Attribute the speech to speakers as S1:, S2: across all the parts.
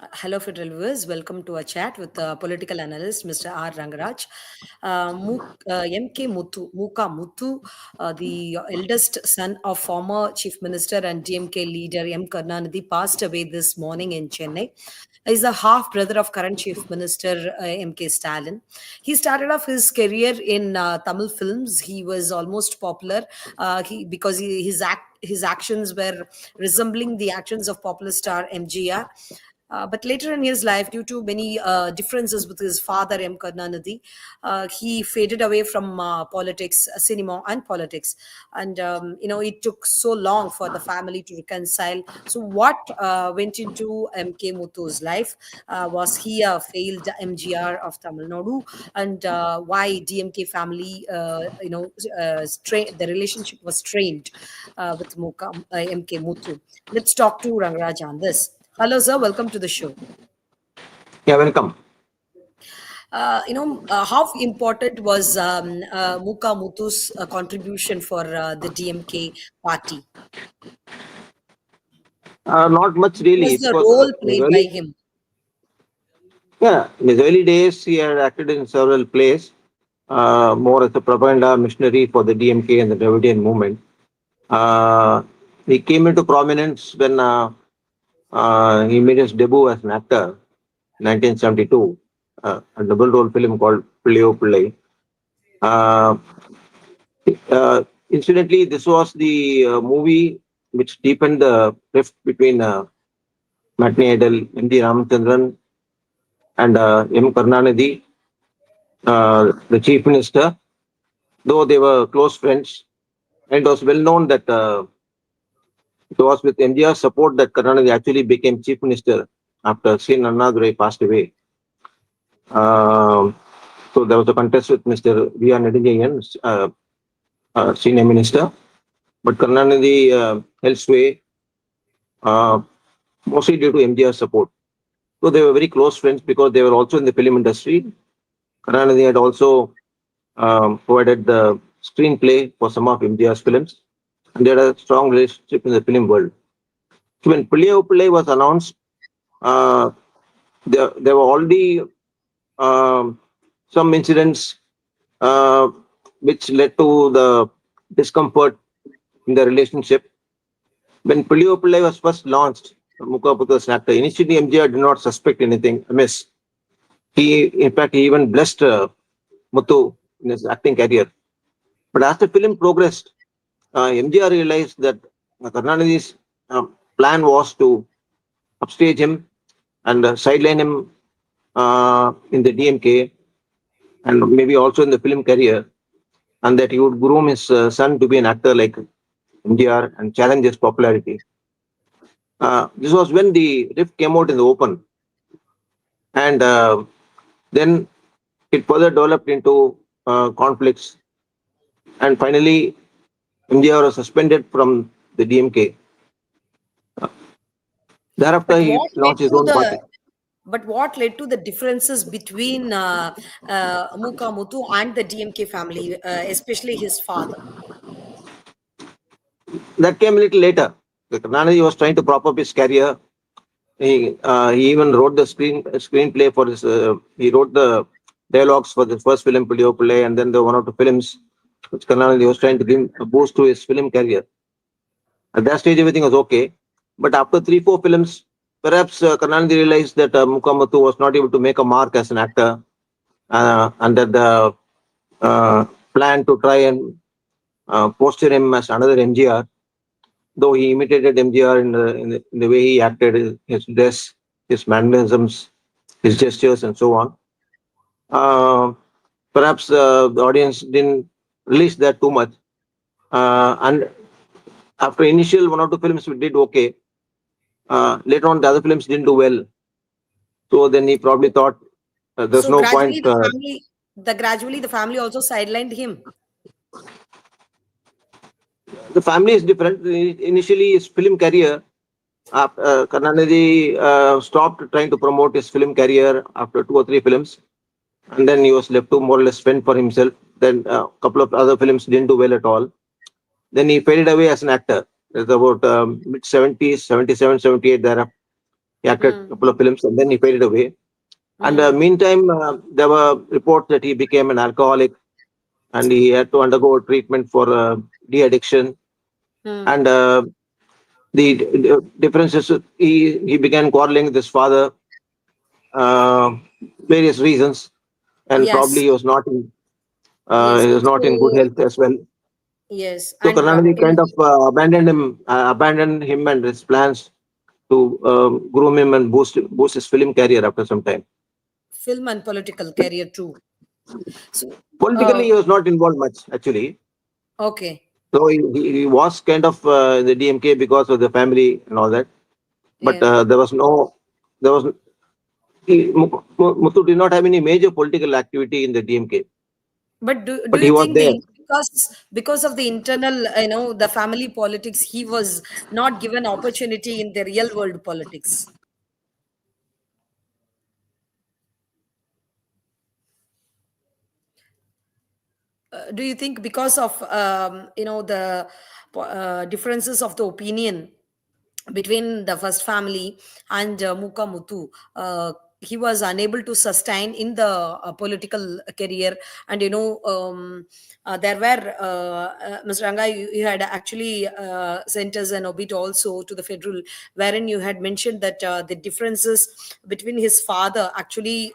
S1: Hello, Federal viewers. Welcome to a chat with political analyst Mr. R Rangaraj. MK Muthu, Muka Muthu, the eldest son of former Chief Minister and DMK leader M Karunanidhi, passed away this morning in Chennai. He's the half brother of current Chief Minister MK Stalin. He started off his career in Tamil films. He was almost popular because his actions were resembling the actions of popular star MGR. But later in his life, due to many differences with his father, M. Karunanidhi, he faded away from politics, cinema, and politics. And, it took so long for the family to reconcile. So, what went into MK Muthu's life? Was he a failed MGR of Tamil Nadu? And why DMK family, the relationship was strained with MK Muthu? Let's talk to Rangaraj on this. Hello, sir. Welcome to the show.
S2: Yeah, welcome.
S1: How important was Muka Muthu's contribution for the DMK party?
S2: Not much
S1: What
S2: really.
S1: was
S2: It
S1: the
S2: was
S1: role
S2: in his
S1: played by
S2: early,
S1: him?
S2: yeah, in his early days, he had acted in several plays, more as a propaganda missionary for the DMK and the Dravidian movement. Uh, he came into prominence when he made his debut as an actor in 1972, a double role film called Pilleo Pillai. Uh, Incidentally, this was the movie which deepened the rift between matinee idol M.D. Ramachandran and M. Karunanidhi, the chief minister, though they were close friends. And it was well known that it was with MGR's support that Karunanidhi actually became chief minister after Sri Annadurai passed away. So there was a contest with Mr. V.R. Nedunjayan, senior minister, but Karunanidhi held sway, uh, mostly due to MGR's support. So they were very close friends because they were also in the film industry. Karunanidhi had also provided the screenplay for some of MGR's films, and they had a strong relationship in the film world. So when Pillai Pillai was announced, uh, there were already um, some incidents uh, which led to the discomfort in the relationship. When Pillai Pillai was first launched, Mukaputhu was an actor. Initially, MGR did not suspect anything amiss. In fact, he even blessed Muthu in his acting career. But as the film progressed, MGR realized that Karunanidhi's plan was to upstage him and sideline him in the DMK and maybe also in the film career, and that he would groom his son to be an actor like MGR and challenge his popularity. This was when the rift came out in the open, and then it further developed into conflicts, and finally MGR was suspended from the DMK. Thereafter,
S1: But
S2: he
S1: what led
S2: launched his
S1: to
S2: own party.
S1: the differences between Muka Muthu and the DMK family, especially his father?
S2: That came a little later. Karunanidhi was trying to prop up his career. He even wrote the screenplay for his. He wrote the dialogues for the first film, Pillai Pillai, and then the one or two films which Karunanidhi was trying to give a boost to his film career. At that stage, everything was okay. But after three, four films, perhaps Karunanidhi realized that Muka Muthu was not able to make a mark as an actor, and that the uh, plan to try and posture him as another MGR, though he imitated MGR in the way he acted, his dress, his mannerisms, his gestures, and so on. Uh, Perhaps the audience didn't release that too much. And after initial one or two films, we did okay. Later on, the other films didn't do well. So then he probably thought there's
S1: So
S2: no point.
S1: gradually the family also sidelined him.
S2: The family is different. Initially, his film career, Karunanidhi stopped trying to promote his film career after two or three films, and then he was left to more or less fend for himself. Then a couple of other films didn't do well at all. Then he faded away as an actor. It's about mid 70s, 77, 78 thereafter. He acted a
S1: Mm,
S2: couple of films and then he faded away. And
S1: mm,
S2: meantime, there were reports that he became an alcoholic and he had to undergo treatment for de-addiction.
S1: mm.
S2: And the differences, he began quarreling with his father, uh, various reasons, and probably
S1: Yes, yes.
S2: he was not in good
S1: So
S2: health as well.
S1: yes,
S2: So
S1: and
S2: Karnataka kind of abandoned him and his plans to groom him and boost his film career after some time.
S1: film and political career too. So,
S2: Politically, he was not involved much actually.
S1: okay,
S2: So he was kind of in the DMK because of the family and all that. But
S1: yeah.
S2: there was Muthu did not have any major political activity in the DMK,
S1: But do
S2: but he
S1: you
S2: was
S1: think
S2: there.
S1: the because of the internal, the family politics, he was not given opportunity in the real world politics? Do you think because of the differences of the opinion between the first family and Muka Muthu, he was unable to sustain in the political career? And there were Mr. Ranga, you had actually sent us an obit also to the federal, wherein you had mentioned that the differences between his father actually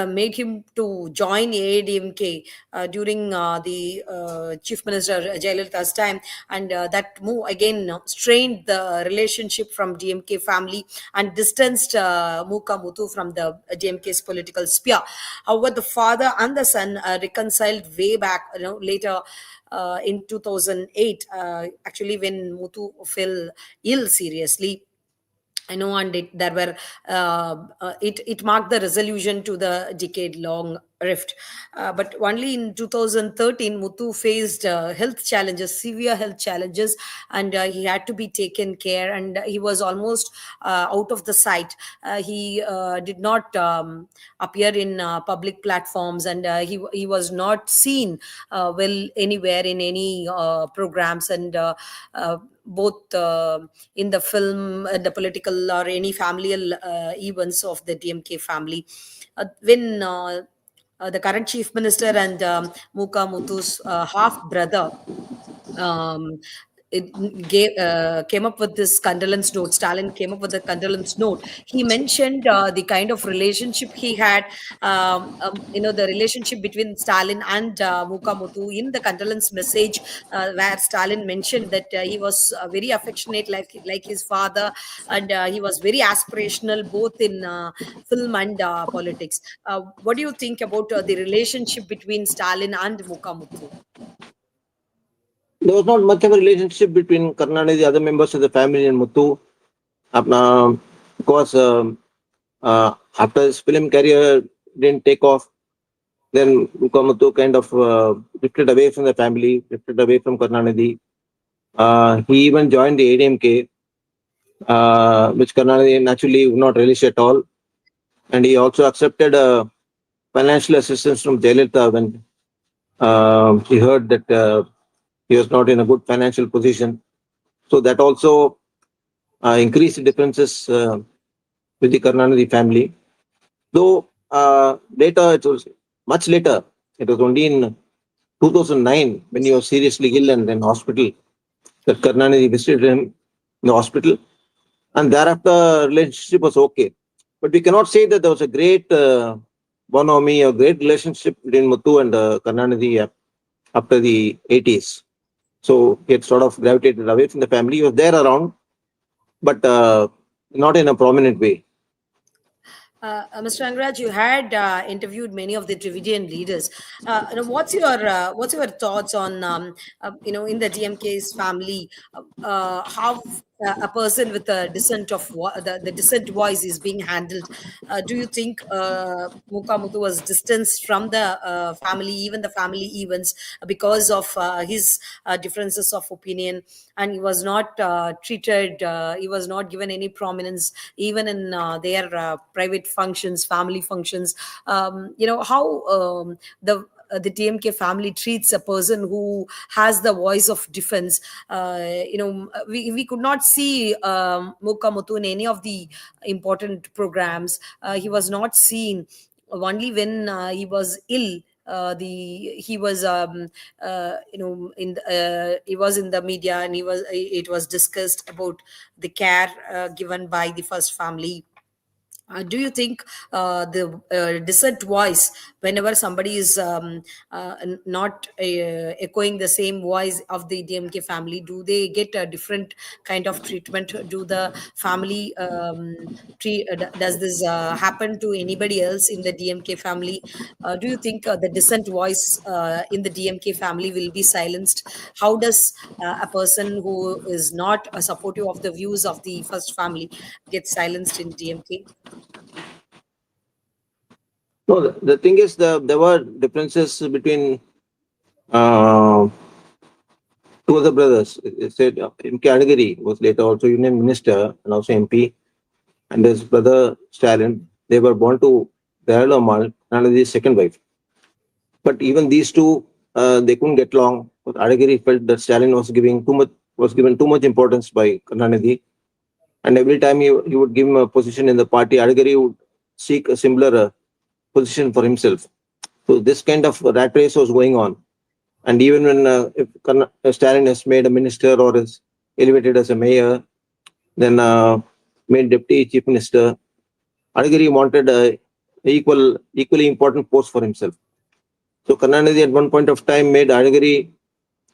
S1: made him to join ADMK during the Chief Minister Jayalalitha's time, and that move again strained the relationship from DMK family and distanced Muka Muthu from the DMK's political sphere. However, the father and the son reconciled way back, later. In 2008, actually, when Muthu fell ill seriously, I know, and there were it marked the resolution to the decade-long rift. But only in 2013, Muthu faced health challenges, severe health challenges, and he had to be taken care. And he was almost out of the sight. He did not appear in public platforms, and he was not seen well anywhere in any programs, and both in the film, the political or any familial events of the DMK family. When the current chief minister and Muka Muthu's half brother um, came up with this condolence note. Stalin came up with a condolence note. He mentioned the kind of relationship he had, the relationship between Stalin and Muka Muthu in the condolence message, where Stalin mentioned that he was very affectionate, like his father, and he was very aspirational both in film and politics. What do you think about the relationship between Stalin and Muka Muthu?
S2: There was not much of a relationship between Karnataka, the other members of the family, and Muthu. Because after his film career didn't take off, then Muthu kind of drifted away from the family, drifted away from Karnataka. He even joined the ADMK, which Karnataka naturally would not relish at all. And he also accepted financial assistance from Jayalalitha when he heard that he was not in a good financial position. So that also increased the differences with the Karunanidhi family. Though later, it was much later, it was only in 2009 when he was seriously ill and in hospital that Karunanidhi visited him in the hospital. And thereafter, relationship was okay. But we cannot say that there was a great bonhomie or great relationship between Muthu and Karunanidhi after the 80s. So he had sort of gravitated away from the family. He was there around, but not in a prominent way.
S1: Mr. Angraj, you had interviewed many of the Dravidian leaders. What's your thoughts on in the DMK's family, how a person with a the dissent voice is being handled? Do you think Mukamuthu was distanced from the family, even the family events, because of his differences of opinion, and he was not treated, he was not given any prominence even in their private functions, family functions? How the the DMK family treats a person who has the voice of defense. We could not see Muka Muthu in any of the important programs. He was not seen only when he was ill. The he was in he was in the media, and it was discussed about the care given by the first family. Do you think the dissent voice, whenever somebody is not echoing the same voice of the DMK family, do they get a different kind of treatment? Do the family does this happen to anybody else in the DMK family? Do you think the dissent voice in the DMK family will be silenced? How does a person who is not supportive of the views of the first family get silenced in DMK?
S2: No, the thing is, there were differences between uh, two other brothers. It said MK Anagiri was later also Union Minister and also MP, and his brother Stalin. They were born to Dayal Anagiri's second wife. But even these two, they couldn't get along. But Anagiri felt that Stalin was given too much importance by Karunanidhi, and every time he would give him a position in the party, Anagiri would seek a similar position for himself. So this kind of rat race was going on. And even when if Stalin is made a minister or is elevated as a mayor, then made deputy chief minister, Anagiri wanted a equally important post for himself. So Karunanidhi at one point of time made Anagiri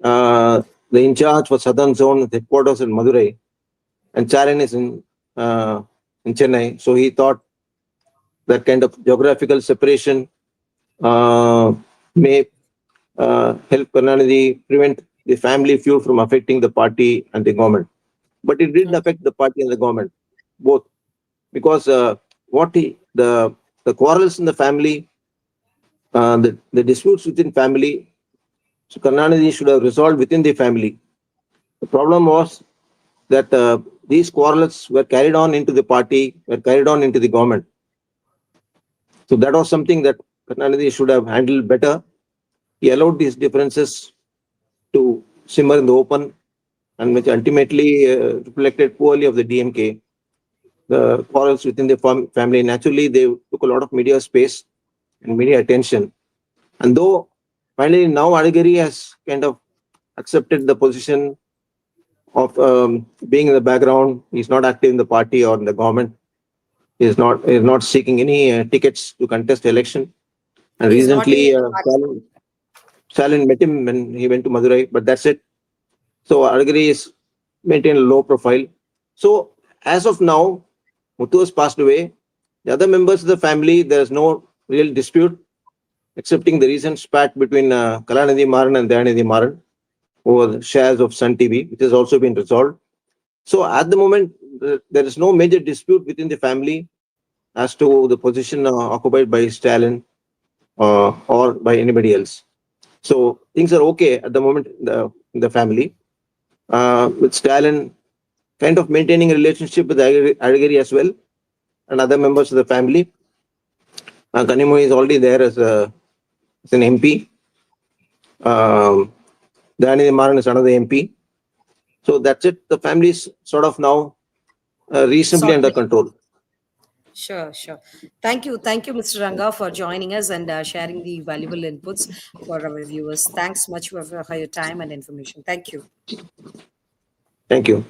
S2: the in charge for southern zone with headquarters in Madurai, and Stalin is in Chennai. So he thought that kind of geographical separation may help Karunanidhi prevent the family feud from affecting the party and the government. But it didn't affect the party and the government, both, because the quarrels in the family, the disputes within family, so Karunanidhi should have resolved within the family. The problem was that these quarrels were carried on into the party, were carried on into the government. So that was something that Karunanidhi should have handled better. He allowed these differences to simmer in the open, and which ultimately reflected poorly of the DMK. The quarrels within the family, naturally, they took a lot of media space and media attention. And though finally now Anagiri has kind of accepted the position of being in the background, he's not active in the party or in the government. He is not seeking any tickets to contest the election. And
S1: He is not in
S2: recently,
S1: any party.
S2: Stalin met him when he went to Madurai, but that's it. So Anagiri is maintained a low profile. So as of now, Muthu has passed away. The other members of the family, there is no real dispute, excepting the recent spat between Kalanidhi Maran and Dayanidhi Maran over the shares of Sun TV, which has also been resolved. So at the moment, there is no major dispute within the family as to the position occupied by Stalin or by anybody else. So things are okay at the moment in the family. With Stalin kind of maintaining a relationship with Adagiri as well and other members of the family. Kanimu is already there as an MP. Dani Maran is another MP. So that's it. The family is sort of now reasonably under
S1: Sorted.
S2: control.
S1: Sure, sure. Thank you, Mr. Ranga, for joining us and sharing the valuable inputs for our viewers. Thanks much for your time and information. Thank you.
S2: Thank you.